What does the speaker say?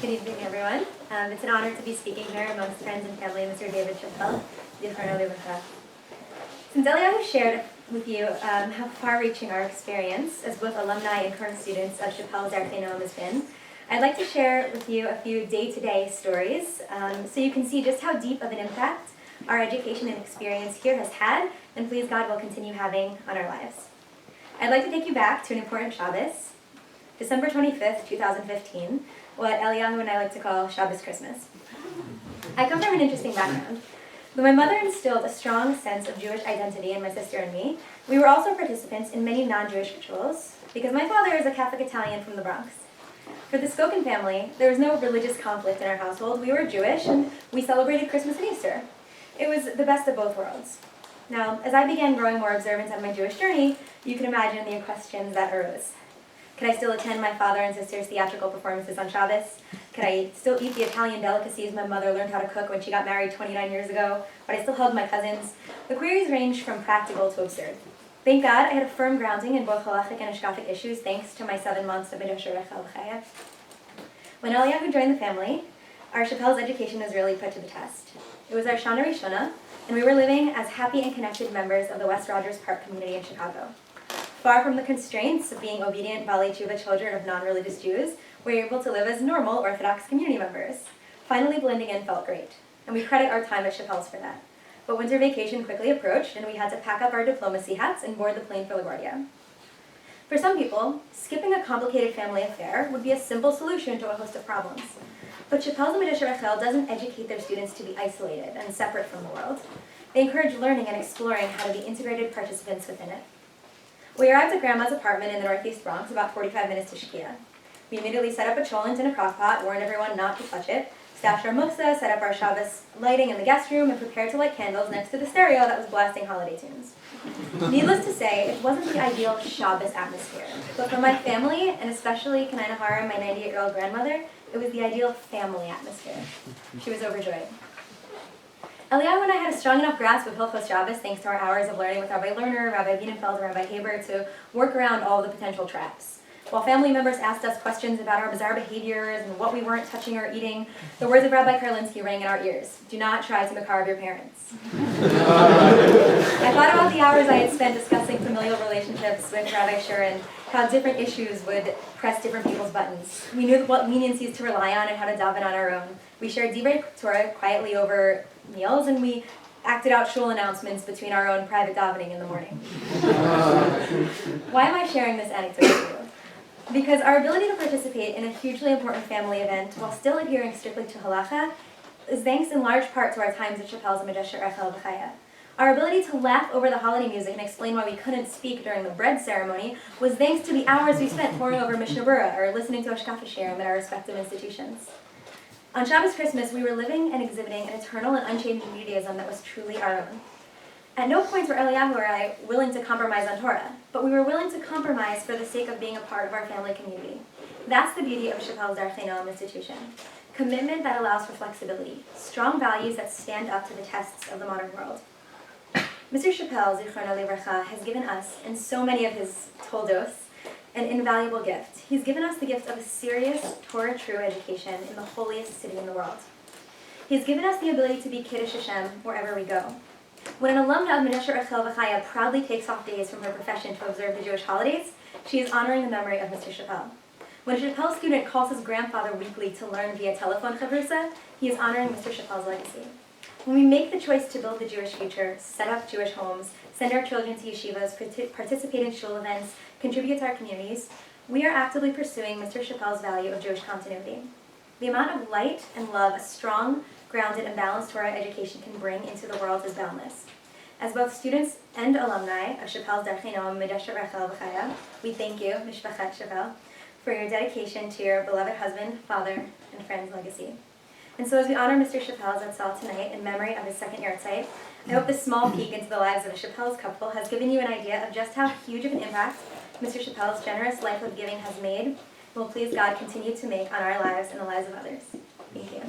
Good evening, everyone. It's an honor to be speaking here amongst friends and family, Mr. David Shapell. Since Eliyahu shared with you how far-reaching our experience as both alumni and current students of Shapell's Yahrzeit has been, I'd like to share with you a few day-to-day stories so you can see just how deep of an impact our education and experience here has had, and please God will continue having on our lives. I'd like to take you back to an important Shabbos, December 25th, 2015, what Eliyahu and I like to call Shabbos Christmas. I come from an interesting background. Though my mother instilled a strong sense of Jewish identity in my sister and me, we were also participants in many non-Jewish rituals, because my father is a Catholic Italian from the Bronx. For the Skokin family, there was no religious conflict in our household. We were Jewish, and we celebrated Christmas and Easter. It was the best of both worlds. Now, as I began growing more observant on my Jewish journey, you can imagine the questions that arose. Could I still attend my father and sister's theatrical performances on Shabbos? Could I still eat the Italian delicacies my mother learned how to cook when she got married 29 years ago? Would I still hug my cousins? The queries ranged from practical to absurd. Thank God I had a firm grounding in both halachic and hashkafic issues thanks to my 7 months of Yahrzeit. When Eliyahu joined the family, our Shapell's education was really put to the test. It was our Shana Rishona, and we were living as happy and connected members of the West Rogers Park community in Chicago. Far from the constraints of being obedient Balei Tshuva children of non-religious Jews, we were able to live as normal Orthodox community members. Finally blending in felt great, and we credit our time at Shapell's for that. But winter vacation quickly approached, and we had to pack up our diplomacy hats and board the plane for LaGuardia. For some people, skipping a complicated family affair would be a simple solution to a host of problems. But Shapell's Rachel doesn't educate their students to be isolated and separate from the world. They encourage learning and exploring how to be integrated participants within it. We arrived at Grandma's apartment in the Northeast Bronx, about 45 minutes to Shkia. We immediately set up a cholent in a crock pot, warned everyone not to touch it, stashed our muksa, set up our Shabbos lighting in the guest room, and prepared to light candles next to the stereo that was blasting holiday tunes. Needless to say, it wasn't the ideal Shabbos atmosphere, but for my family, and especially Kanai Nahara, my 98-year-old grandmother, it was the ideal family atmosphere. She was overjoyed. Eliyahu and I had a strong enough grasp of Hilchos Shabbos thanks to our hours of learning with Rabbi Lerner, Rabbi Wienenfeld, and Rabbi Haber to work around all the potential traps. While family members asked us questions about our bizarre behaviors and what we weren't touching or eating, the words of Rabbi Karlinsky rang in our ears. Do not try to makarov your parents. I thought about the hours I had spent discussing familial relationships with Rabbi Shur and how different issues would press different people's buttons. We knew what leniencies to rely on and how to daven on our own. We shared Divrei Torah quietly over meals, and we acted out shul announcements between our own private davening in the morning. Why am I sharing this anecdote with you? Because our ability to participate in a hugely important family event while still adhering strictly to halacha is thanks in large part to our times at Shapell's Medesher Echel B'chaya. Our ability to laugh over the holiday music and explain why we couldn't speak during the bread ceremony was thanks to the hours we spent poring over Mishnah Berurah or listening to Ashkafa Shirim at our respective institutions. On Shabbos Christmas, we were living and exhibiting an eternal and unchanging Judaism that was truly our own. At no point were Eliyahu or I willing to compromise on Torah, but we were willing to compromise for the sake of being a part of our family community. That's the beauty of Shapell's Yahrzeit institution. Commitment that allows for flexibility, strong values that stand up to the tests of the modern world. Mr. Shapell, Zichrono Livracha, has given us, in so many of his toldos, an invaluable gift. He's given us the gift of a serious, Torah-true education in the holiest city in the world. He's given us the ability to be Kiddush Hashem wherever we go. When an alumna of Medesher Echel V'chaya proudly takes off days from her profession to observe the Jewish holidays, she is honoring the memory of Mr. Shapell. When a Shapell student calls his grandfather weekly to learn via telephone chavrusa, he is honoring Mr. Shapell's legacy. When we make the choice to build the Jewish future, set up Jewish homes, send our children to yeshivas, participate in shul events, contribute to our communities, we are actively pursuing Mr. Shapell's value of Jewish continuity. The amount of light and love a strong, grounded, and balanced Torah education can bring into the world is boundless. As both students and alumni of Shapell's Yahrzeit Medesher Echel B'chaya, we thank you, Mishpachat Shapell, for your dedication to your beloved husband, father, and friend's legacy. And so as we honor Mr. Shapell's Zatzal tonight in memory of his second Yahrzeit, I hope this small peek into the lives of a Shapell's couple has given you an idea of just how huge of an impact Mr. Shapell's generous life of giving has made and will please God continue to make on our lives and the lives of others. Thank you.